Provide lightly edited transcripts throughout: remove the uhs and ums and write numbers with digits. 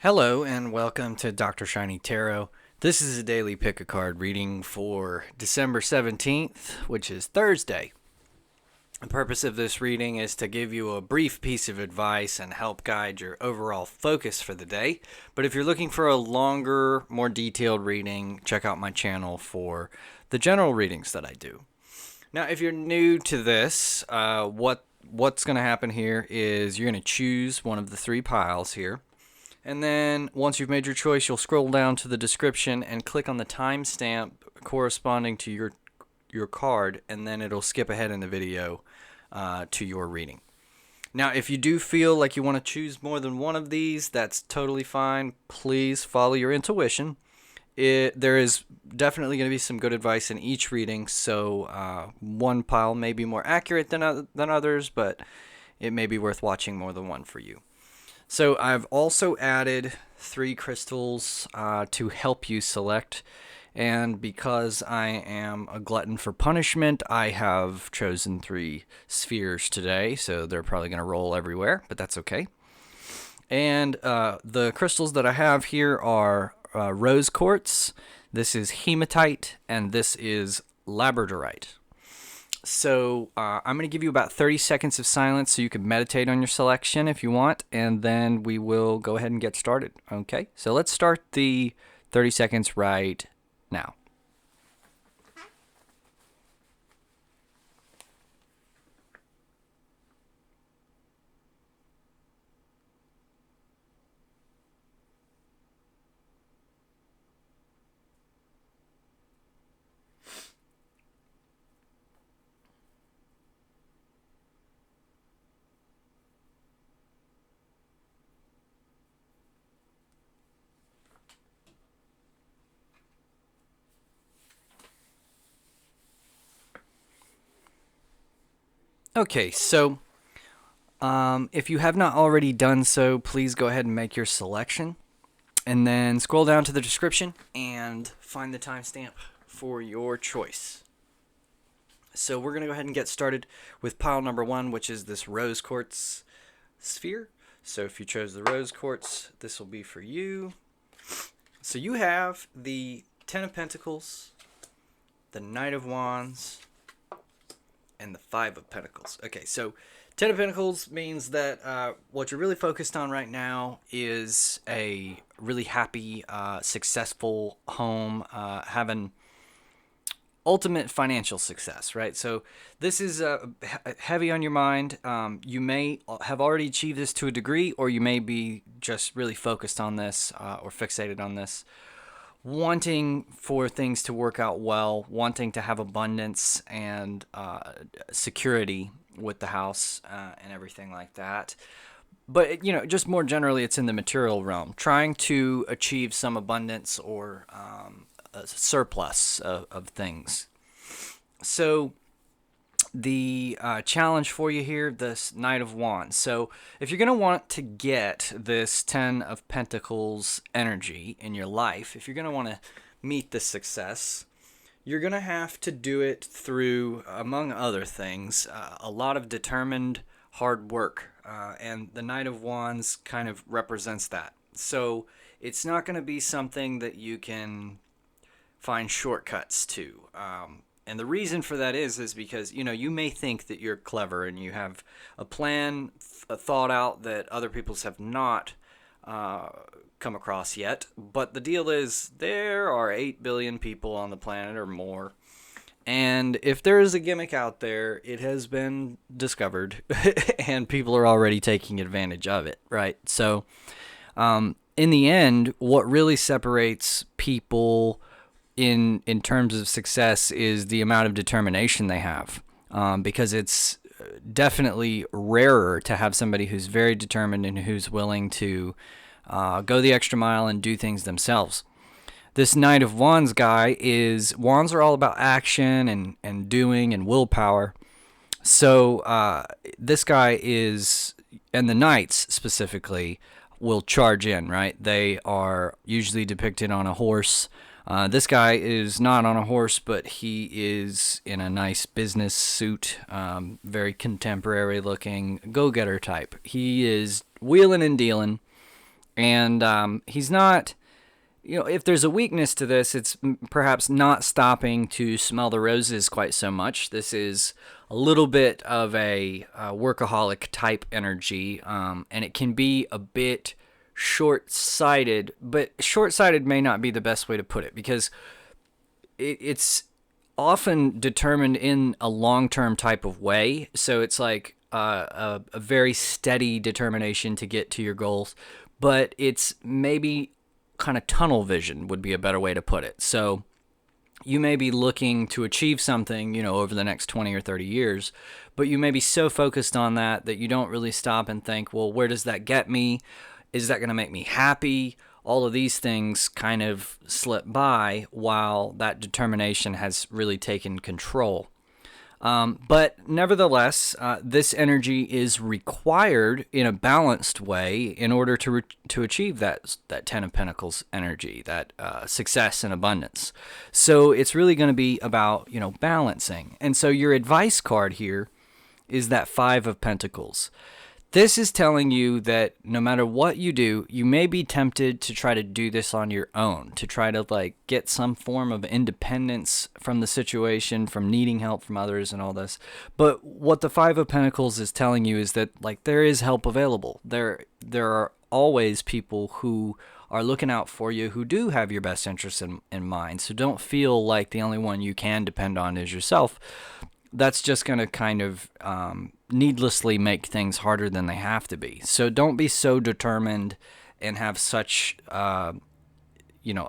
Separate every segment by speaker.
Speaker 1: Hello and welcome to Dr. Shiny Tarot. This is a daily pick a card reading for December 17th, which is Thursday. The purpose of this reading is to give you a brief piece of advice and help guide your overall focus for the day. But if you're looking for a longer, more detailed reading, check out my channel for the general readings that I do. Now, if you're new to this, what's going to happen here is you're going to choose one of the three piles here. And then once you've made your choice, you'll scroll down to the description and click on the timestamp corresponding to your card, and then it'll skip ahead in the video to your reading. Now, if you do feel like you want to choose more than one of these, that's totally fine. Please follow your intuition. There is definitely going to be some good advice in each reading, so one pile may be more accurate than others, but it may be worth watching more than one for you. So I've also added 3 crystals to help you select, and because I am a glutton for punishment, I have chosen 3 spheres today, so they're probably going to roll everywhere, but that's okay. And the crystals that I have here are rose quartz, this is hematite, and this is labradorite. So I'm going to give you about 30 seconds of silence so you can meditate on your selection if you want, and then we will go ahead and get started. Okay, so let's start the 30 seconds right now. Okay, so if you have not already done so, please go ahead and make your selection. And then scroll down to the description and find the timestamp for your choice. So we're going to go ahead and get started with pile number 1, which is this rose quartz sphere. So if you chose the rose quartz, this will be for you. So you have the 10 of Pentacles, the Knight of Wands, and the 5 of Pentacles. Okay, so 10 of Pentacles means that what you're really focused on right now is a really happy, successful home, having ultimate financial success, right? So this is heavy on your mind. You may have already achieved this to a degree, or you may be just really focused on this or fixated on this. Wanting for things to work out well, wanting to have abundance and security with the house and everything like that. But, you know, just more generally, it's in the material realm. Trying to achieve some abundance or a surplus of things. So the challenge for you here, this Knight of Wands. So if you're going to want to get this 10 of Pentacles energy in your life, if you're going to want to meet this success, you're going to have to do it through, among other things, a lot of determined hard work. And the Knight of Wands kind of represents that. So it's not going to be something that you can find shortcuts to. And the reason for that is because, you know, you may think that you're clever and you have a plan thought out that other people's have not come across yet. But the deal is there are 8 billion people on the planet or more. And if there is a gimmick out there, it has been discovered and people are already taking advantage of it, right? So in the end, what really separates people in terms of success is the amount of determination they have, because it's definitely rarer to have somebody who's very determined and who's willing to go the extra mile and do things themselves. This Knight of Wands guy wands are all about action and doing and willpower. So this guy and the Knights specifically will charge in, right? They are usually depicted on a horse. This guy is not on a horse, but he is in a nice business suit, very contemporary looking, go-getter type. He is wheeling and dealing, And he's not, if there's a weakness to this, it's perhaps not stopping to smell the roses quite so much. This is a little bit of a workaholic type energy, and it can be a bit short-sighted, but short-sighted may not be the best way to put it, because it's often determined in a long-term type of way. So it's like a very steady determination to get to your goals, but it's maybe kind of tunnel vision would be a better way to put it. So you may be looking to achieve something, over the next 20 or 30 years, but you may be so focused on that you don't really stop and think, well, where does that get me? Is that going to make me happy? All of these things kind of slip by while that determination has really taken control. But nevertheless, this energy is required in a balanced way in order to achieve that Ten of Pentacles energy, that success and abundance. So it's really going to be about balancing. And so your advice card here is that Five of Pentacles. This is telling you that no matter what you do, you may be tempted to try to do this on your own, to try to get some form of independence from the situation, from needing help from others and all this. But what the Five of Pentacles is telling you is that there is help available. There are always people who are looking out for you, who do have your best interests in mind. So don't feel like the only one you can depend on is yourself. That's just going to kind of needlessly make things harder than they have to be. So don't be so determined and have such, a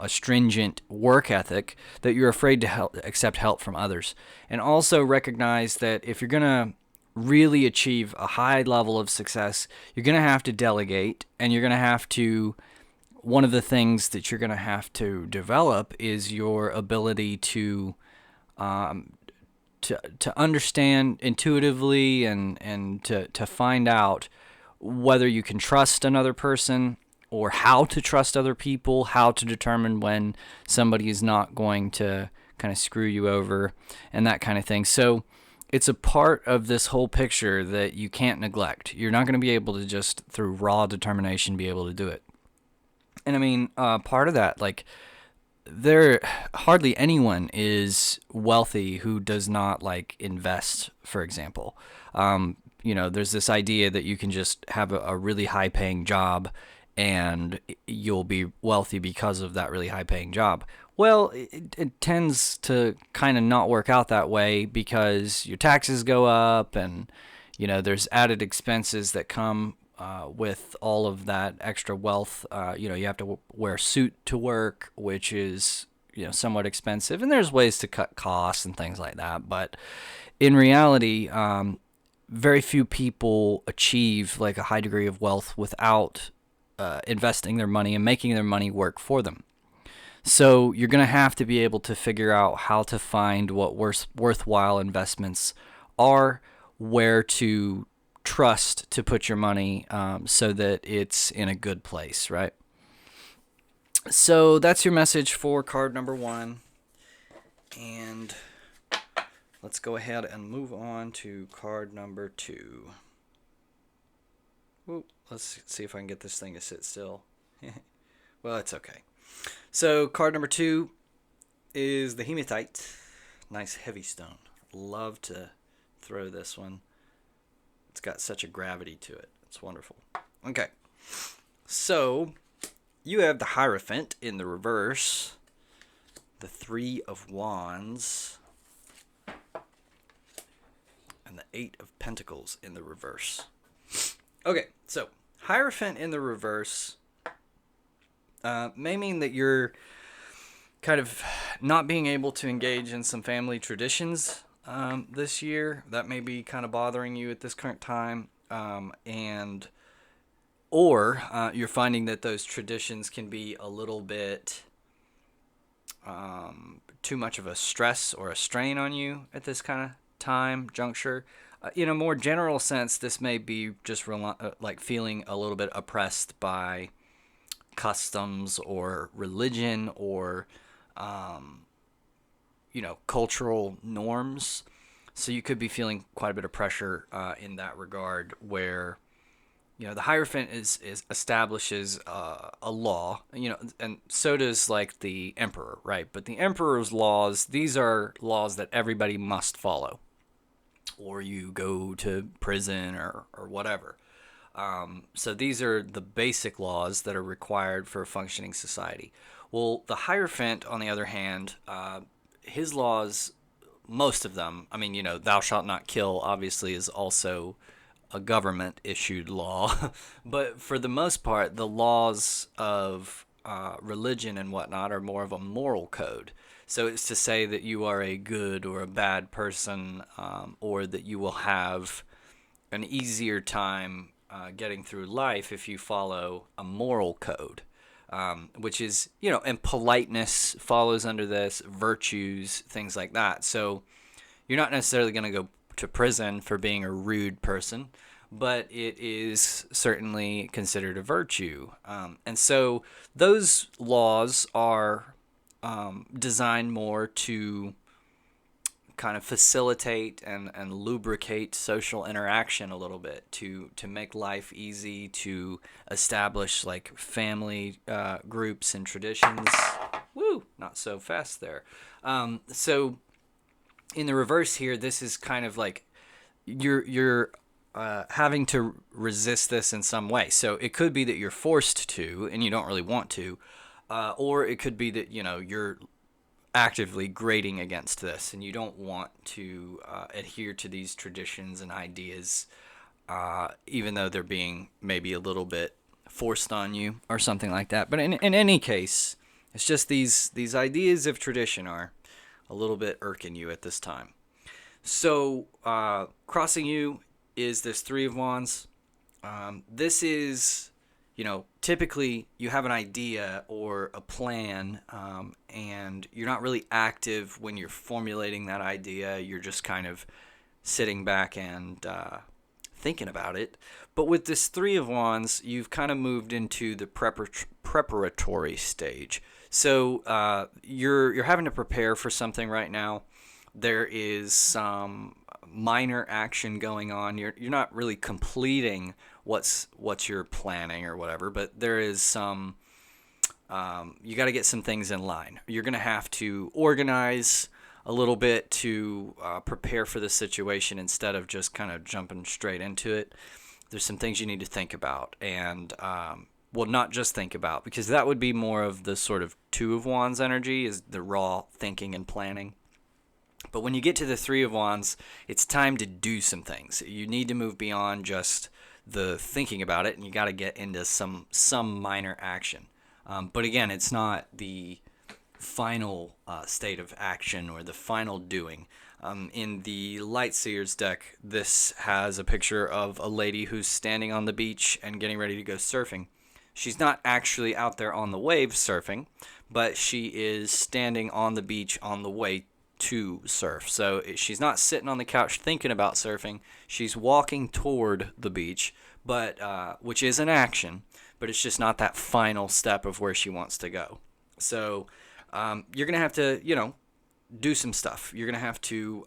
Speaker 1: stringent work ethic that you're afraid to accept help from others. And also recognize that if you're going to really achieve a high level of success, you're going to have to delegate, and you're going to have to, one of the things that you're going to have to develop is your ability to understand intuitively and to find out whether you can trust another person, or how to trust other people, how to determine when somebody is not going to kind of screw you over, and that kind of thing. So it's a part of this whole picture that you can't neglect. You're not going to be able to just through raw determination be able to do it. And I mean, part of that, there hardly anyone is wealthy who does not invest, for example. There's this idea that you can just have a really high paying job and you'll be wealthy because of that really high paying job. Well, it tends to kind of not work out that way, because your taxes go up, and there's added expenses that come with all of that extra wealth. You have to wear a suit to work, which is somewhat expensive, and there's ways to cut costs and things like that. But in reality, very few people achieve a high degree of wealth without investing their money and making their money work for them. So you're going to have to be able to figure out how to find what worthwhile investments are, where to trust to put your money, so that it's in a good place, right? So that's your message for card number 1. And let's go ahead and move on to card number 2. Ooh, let's see if I can get this thing to sit still. Well, it's okay. So card number 2 is the Hematite. Nice heavy stone. Love to throw this one. It's got such a gravity to it. It's wonderful. Okay. So you have the Hierophant in the reverse, the Three of Wands, and the Eight of Pentacles in the reverse. Okay, so Hierophant in the reverse may mean that you're kind of not being able to engage in some family traditions this year. That may be kind of bothering you at this current time, or you're finding that those traditions can be a little bit too much of a stress or a strain on you at this kind of time juncture. In a more general sense, this may be just feeling a little bit oppressed by customs or religion or cultural norms. So you could be feeling quite a bit of pressure in that regard, where the Hierophant is establishes a law, and so does like the Emperor, right? But the Emperor's laws, these are laws that everybody must follow, or you go to prison or whatever. So these are the basic laws that are required for a functioning society. Well, the Hierophant, on the other hand, his laws, most of them, I mean, thou shalt not kill, obviously, is also a government issued law. But for the most part, the laws of religion and whatnot are more of a moral code. So it's to say that you are a good or a bad person, or that you will have an easier time getting through life if you follow a moral code, which is, and politeness follows under this, virtues, things like that. So you're not necessarily going to go to prison for being a rude person, but it is certainly considered a virtue. And so those laws are designed more to kind of facilitate and lubricate social interaction a little bit, to make life easy, to establish like family groups and traditions. Woo, not so fast there. So in the reverse here, this is kind of like you're having to resist this in some way. So it could be that you're forced to and you don't really want to, or it could be that you're actively grating against this and you don't want to adhere to these traditions and ideas, even though they're being maybe a little bit forced on you or something like that. But in any case, it's just these ideas of tradition are a little bit irking you at this time. So crossing you is this Three of Wands. This is, typically you have an idea or a plan, and you're not really active when you're formulating that idea. You're just kind of sitting back and thinking about it. But with this Three of Wands, you've kind of moved into the preparatory stage. So you're having to prepare for something right now. There is some minor action going on. You're not really completing what you're planning or whatever, but there is some. You got to get some things in line. You're going to have to organize a little bit to prepare for the situation instead of just kind of jumping straight into it. There's some things you need to think about, and well, not just think about, because that would be more of the sort of Two of Wands energy, is the raw thinking and planning. But when you get to the Three of Wands, it's time to do some things. You need to move beyond just the thinking about it, and you got to get into some minor action. But again, it's not the final state of action or the final doing. In the Lightseer's deck, this has a picture of a lady who's standing on the beach and getting ready to go surfing. She's not actually out there on the wave surfing, but she is standing on the beach on the way to surf. So she's not sitting on the couch thinking about surfing. She's walking toward the beach, but which is an action, but it's just not that final step of where she wants to go. So you're gonna have to, do some stuff. You're gonna have to,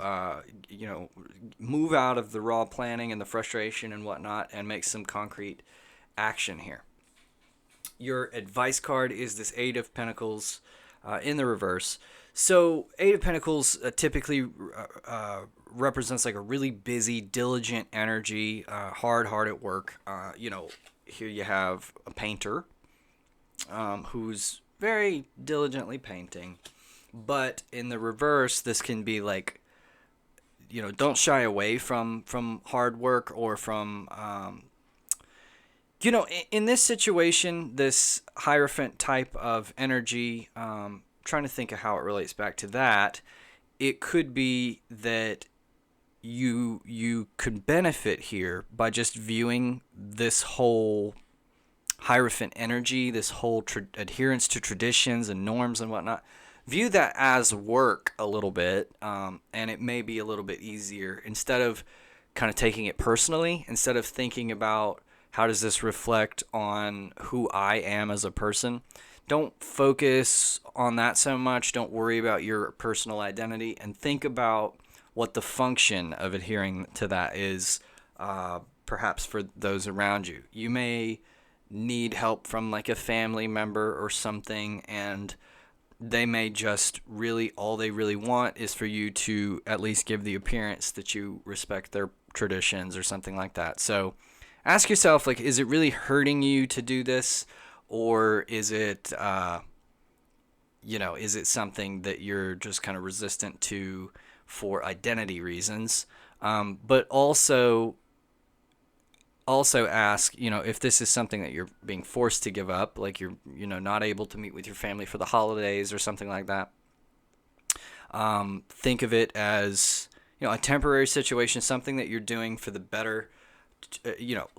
Speaker 1: move out of the raw planning and the frustration and whatnot, and make some concrete action here. Your advice card is this Eight of Pentacles in the reverse. So Eight of Pentacles typically represents like a really busy, diligent energy, hard at work. Here you have a painter who's very diligently painting. But in the reverse, this can be like, don't shy away from hard work or from in this situation, this Hierophant type of energy, trying to think of how it relates back to that, it could be that you could benefit here by just viewing this whole Hierophant energy, this whole adherence to traditions and norms and whatnot. View that as work a little bit, and it may be a little bit easier, instead of kind of taking it personally, instead of thinking about how does this reflect on who I am as a person. Don't focus on that so much. Don't worry about your personal identity, and think about what the function of adhering to that is perhaps for those around you. You may need help from like a family member or something, and they may just really, all they really want is for you to at least give the appearance that you respect their traditions or something like that. So ask yourself, like, is it really hurting you to do this, or is it is it something that you're just kind of resistant to for identity reasons? But also ask, if this is something that you're being forced to give up, like you're, not able to meet with your family for the holidays or something like that. Think of it as, a temporary situation, something that you're doing for the better,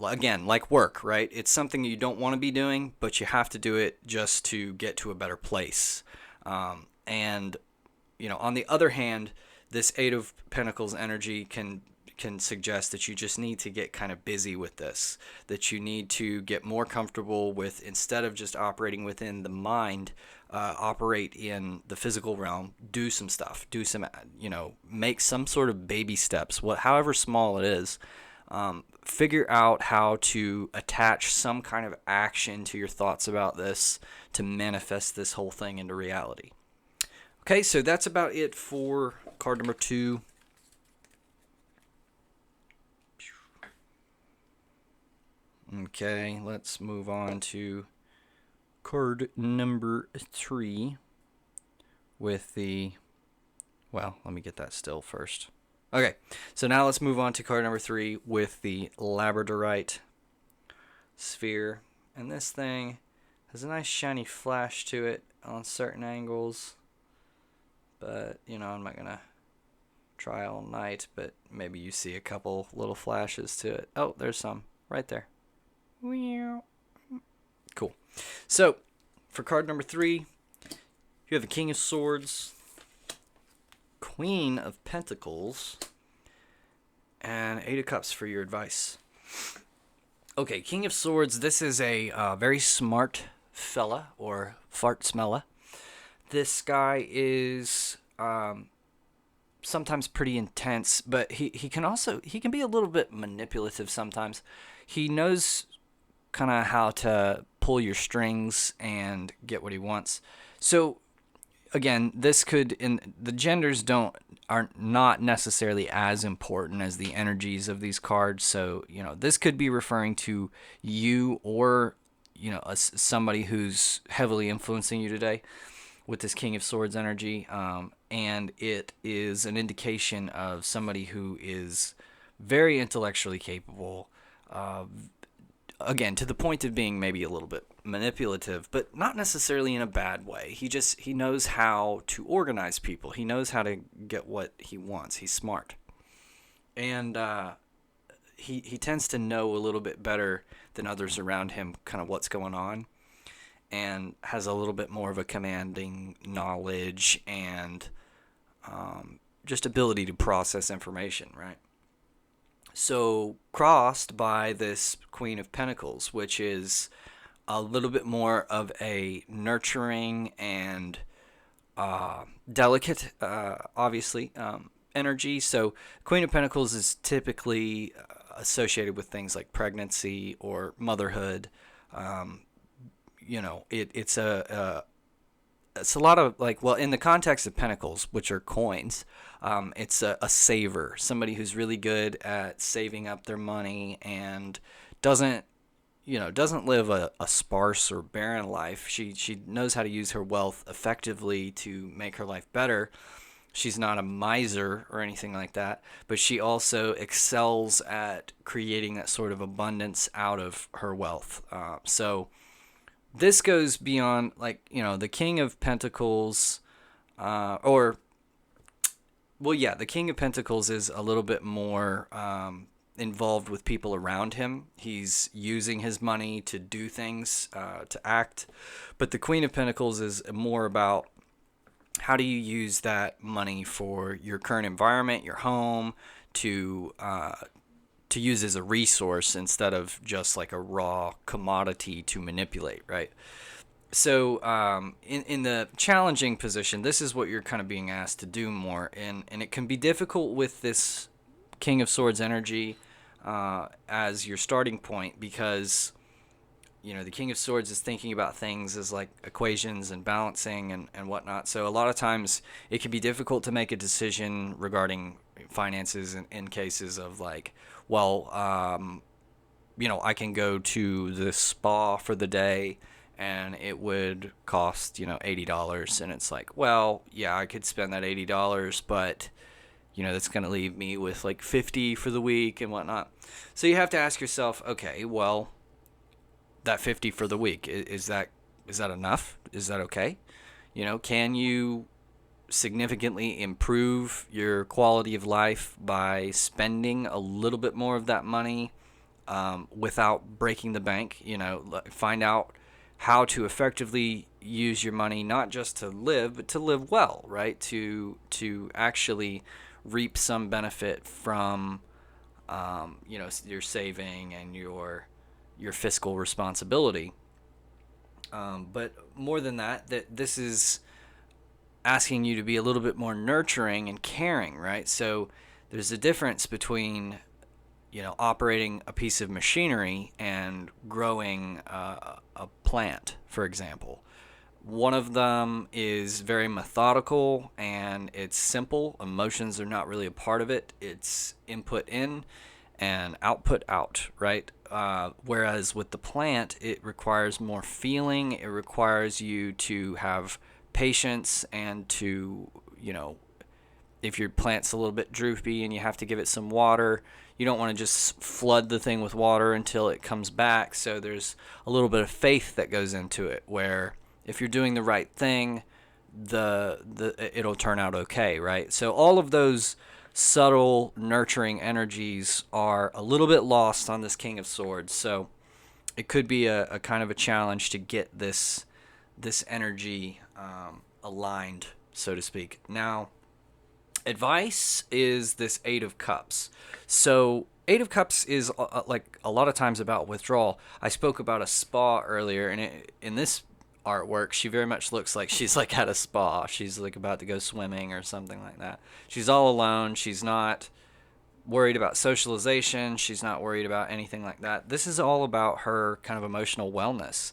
Speaker 1: again, like work, right? It's something you don't want to be doing, but you have to do it just to get to a better place. And, on the other hand, this Eight of Pentacles energy can suggest that you just need to get kind of busy with this, that you need to get more comfortable with, instead of just operating within the mind, operate in the physical realm, do some stuff, make some sort of baby steps, however small it is. Figure out how to attach some kind of action to your thoughts about this to manifest this whole thing into reality. Okay, so that's about it for card number 2. Okay, let's move on to card number 3 with the... Well, let me get that still first. Okay, so now let's move on to card number 3 with the Labradorite sphere. And this thing has a nice shiny flash to it on certain angles. But, I'm not going to try all night, but maybe you see a couple little flashes to it. Oh, there's some right there. Cool. So, for card number 3, you have the King of Swords, Queen of Pentacles, and 8 of Cups for your advice. Okay, King of Swords, this is a very smart fella, or fart smella. This guy is sometimes pretty intense, but he can be a little bit manipulative sometimes. He knows kind of how to pull your strings and get what he wants. So again, this could, in the genders are not necessarily as important as the energies of these cards. So, this could be referring to you, or, somebody who's heavily influencing you today with this King of Swords energy. And it is an indication of somebody who is very intellectually capable, again, to the point of being maybe a little bit manipulative, but not necessarily in a bad way. He knows how to organize people. He knows how to get what he wants. He's smart. And he tends to know a little bit better than others around him kind of what's going on, and has a little bit more of a commanding knowledge and just ability to process information, right? So crossed by this Queen of Pentacles, which is a little bit more of a nurturing and delicate, obviously, energy. So Queen of Pentacles is typically associated with things like pregnancy or motherhood. It's a lot of, like, well, in the context of pentacles, which are coins, it's a saver, somebody who's really good at saving up their money and doesn't live a sparse or barren life. She knows how to use her wealth effectively to make her life better. She's not a miser or anything like that, but she also excels at creating that sort of abundance out of her wealth. So this goes beyond, like, the King of Pentacles, the King of Pentacles is a little bit more involved with people around him. He's using his money to do things, to act. But the Queen of Pentacles is more about how do you use that money for your current environment, your home, to use as a resource instead of just like a raw commodity to manipulate, right? So in the challenging position, this is what you're kind of being asked to do more, and it can be difficult with this King of Swords energy. as your starting point, because the King of Swords is thinking about things as like equations and balancing and whatnot. So a lot of times it can be difficult to make a decision regarding finances in cases of like, well, I can go to the spa for the day and it would cost, $80. And it's like, well, yeah, I could spend that $80, but, that's going to leave me with like 50 for the week and whatnot. So you have to ask yourself, okay, well, that 50 for the week, is that enough? Is that okay? Can you significantly improve your quality of life by spending a little bit more of that money without breaking the bank? Find out how to effectively use your money, not just to live, but to live well, right? To actually reap some benefit from your saving and your fiscal responsibility. But more than that, this is asking you to be a little bit more nurturing and caring, right? So there's a difference between operating a piece of machinery and growing a plant, for example. One of them is very methodical and it's simple. Emotions are not really a part of it. It's input in and output out, right? Whereas with the plant, it requires more feeling. It requires you to have patience and to, if your plant's a little bit droopy and you have to give it some water, you don't want to just flood the thing with water until it comes back. So there's a little bit of faith that goes into it, where if you're doing the right thing, it'll turn out okay, right? So all of those subtle nurturing energies are a little bit lost on this King of Swords. So it could be a kind of a challenge to get this energy aligned, so to speak. Now, advice is this Eight of Cups. So Eight of Cups is like a lot of times about withdrawal. I spoke about a spa earlier, and in this artwork, she very much looks like she's like at a spa. She's like about to go swimming or something like that. She's all alone. She's not worried about socialization. She's not worried about anything like that. This is all about her kind of emotional wellness.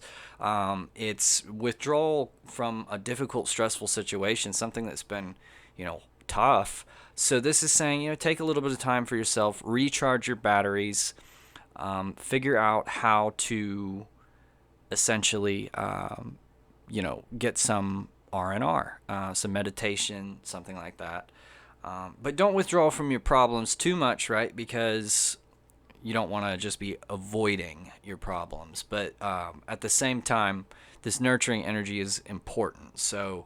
Speaker 1: It's withdrawal from a difficult, stressful situation, something that's been, tough. So this is saying, take a little bit of time for yourself, recharge your batteries, figure out how to essentially, get some R&R, some meditation, something like that. But don't withdraw from your problems too much, right? Because you don't want to just be avoiding your problems. But at the same time, this nurturing energy is important. So,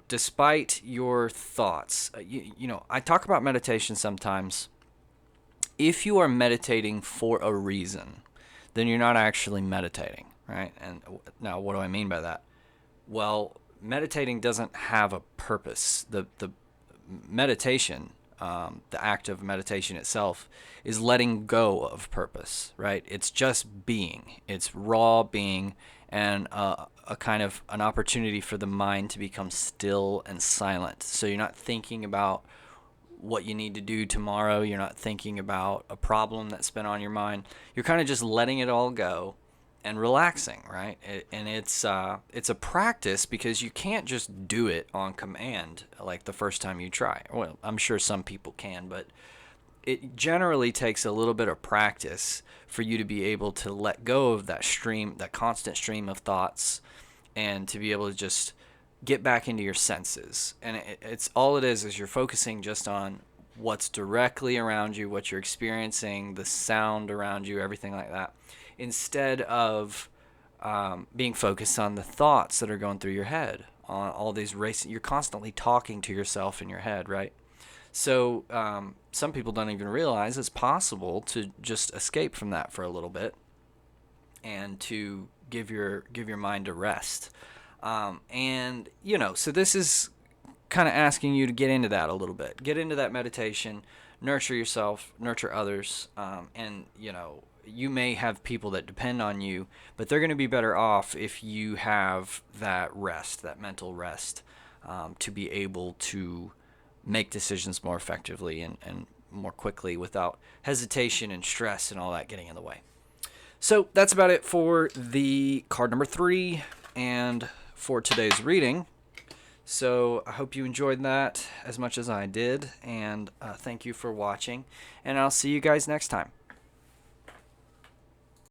Speaker 1: despite your thoughts, I talk about meditation sometimes. If you are meditating for a reason, then you're not actually meditating, right? And now, what do I mean by that? Well, meditating doesn't have a purpose. The meditation, the act of meditation itself, is letting go of purpose, right? It's just being. It's raw being, and a kind of an opportunity for the mind to become still and silent. So you're not thinking about what you need to do tomorrow. You're not thinking about a problem that's been on your mind. You're kind of just letting it all go and relaxing, right? It's a practice, because you can't just do it on command like the first time you try. Well, I'm sure some people can, but it generally takes a little bit of practice for you to be able to let go of that constant stream of thoughts, and to be able to just get back into your senses. And it's all it is you're focusing just on what's directly around you, what you're experiencing, the sound around you, everything like that, instead of being focused on the thoughts that are going through your head, on all these racing. You're constantly talking to yourself in your head, right? So some people don't even realize it's possible to just escape from that for a little bit, and to give your mind a rest. And so this is kind of asking you to get into that a little bit. Get into that meditation, nurture yourself, nurture others, and you may have people that depend on you, but they're going to be better off if you have that rest, that mental rest, to be able to make decisions more effectively and more quickly without hesitation and stress and all that getting in the way. So that's about it for the card number 3 and for today's reading. So I hope you enjoyed that as much as I did, and thank you for watching, and I'll see you guys next time.